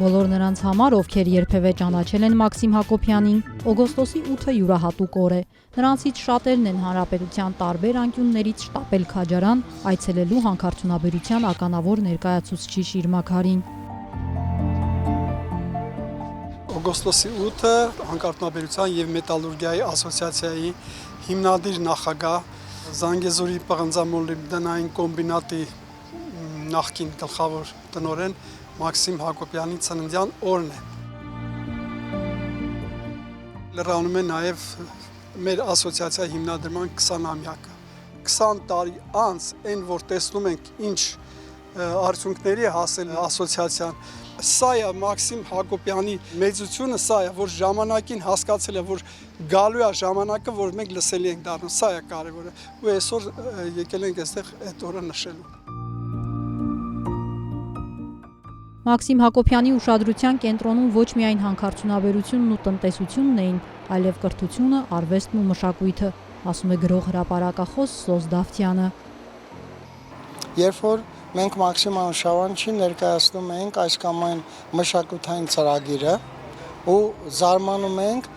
Բոլոր նրանց համար, ովքեր երբևէ ճանաչել են Մաքսիմ Հակոբյանին, օգոստոսի 8-ը յուրահատուկ օր է։ Նրանցից շատերն են հանրապետության տարբեր անկյուններից շտապել Քաջարան, այցելելու հանքարդյունաբերության ականավոր ներկայացուցչի շիրմաքարին։ Օգոստոսի 8-ը հանքարդյունաբերության և մետալուրգիայի ասոցիացիայի հիմնադիր նախագահ, Զանգեզուրի պղնձամոլիբդենային կոմբինատի նախկին գլխավոր տնօրեն Մաքսիմ Հակոբյանի ծննդյան օրն է։ Լրանում է նաև մեր ասոցիացիայի հիմնադրման 20-ամյակը։ 20 տարի անց այն, որ տեսնում ենք ինչ արդյունքների հասել ասոցիացիան, սա է Մաքսիմ Հակոբյանի մեծությունը, սա է, որ ժամանակին հասկացել է, որ գալու է ժամանակը, որ մենք լսելի ենք դառնում, սա է կարևորը, ու այսօր եկել ենք այստեղ այդ օրը նշելու։ Մաքսիմ Հակոբյանի ուշադրության կենտրոնում ոչ միայն հանքարդյունաբերությունն ու տնտեսությունն էին, այլև կրթությունը, արվեստն ու մշակույթը, ասում է գրող հրապարակախոս Սոս Դավթյանը։ Երբ որ մենք Մաքսիմ անուշավանչին ներկայացնում ենք այս կամ այն մշակութային ծրագիրը ու զարմանում ենք,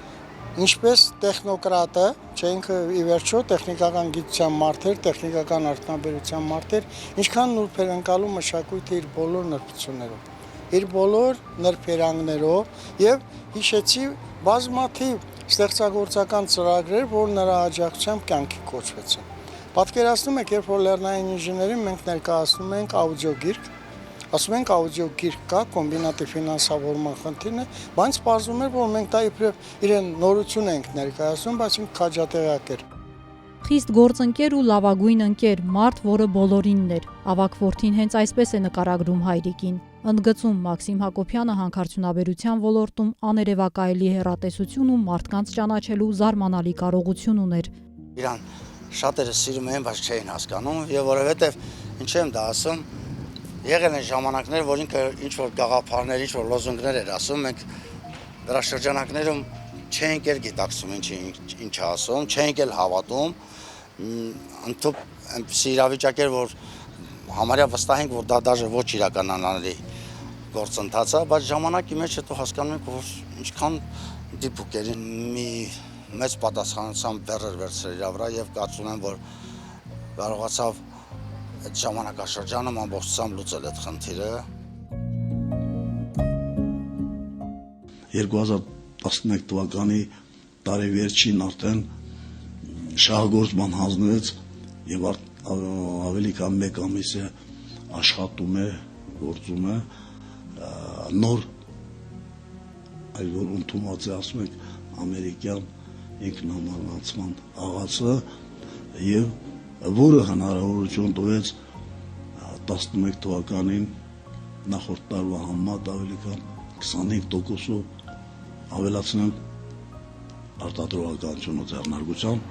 ինչպես տեխնոկրատը, չէ ինքը ի վերջո տեխնիկական գիտության մարդեր, տեխնիկական արդյունաբերության մարդեր, ինչքան նուրբ էր ընկալում մշակույթը իր բոլոր նրբություններով, իր բոլոր նրբերանգներով եւ հիշեցի բազմաթիվ ստեղծագործական ծրագրեր, որ նրա աջակցությամբ կյանքի կոչվեցին։ Պատկերացնում եք, երբ որ լեռնային ինժեներին մենք ներկայացնում ենք աուդիոգիրք, ասում ենք աուդիոգիրք կա, կոմբինատի ֆինանսավորման խնդիրն է, բայց պարզվում էր, որ մենք դա իբրև իրեն նորություն ենք ներկայացնում, բայց ինքը քաջատեղյակ էր։ Խիստ գործընկեր ու լավագույն ընկեր, մարդ, որը բոլորինն էր։ Ավագ որդին հենց այսպես է նկարագրում հայրիկին։ Ընդգծում Մաքսիմ Հակոբյանը հանքարդյունաբերության ոլորտում աներևակայելի հեռատեսություն ու մարդկանց ճանաչելու զարմանալի կարողություն ուներ։ Իրան շատերը սիրում էին, բայց չէին հասկանում, եւ որովհետեւ ինչ եմ դա ասում, եղել են ժամանակներ, որ ինքը ինչ որ գաղափարներ, ինչ որ լոզունգներ էր ասում, մենք դրա շրջանակներում չենք էլ գիտակցում ինչ ասում, չենք էլ հավատում, ընդհանուր այնպիսի իրավիճակ էր, որ համարյա վստահ ենք, որ դա դաժե ոչ իրականանալի գործընթաց է, բայց ժամանակի մեջ հետո հասկանում ենք, որ ինչքան դիպուկ էր, մի մեծ պատասխանությամբ բեռ վերցրել իր վրա եւ կարծում եմ, որ կարողացավ այդ ժամանակաշրջանում ամբողջությամբ լուծել այդ խնդիրը։ 2011 թվականի տարեվերջին արդեն շահգործման հանձնվեց եւ ավելի քան 1 ամիս է աշխատում է, գործում է նոր այլ որ ընդունված է, ասում եք, ամերիկյան ինքնամարմացման աղացը եւ որը հնարավորություն տվեց 11 թվականին նախորդ տարվա համեմատ ավելի քան 25% ավելացնել արտադրողականությունը ձեռնարկության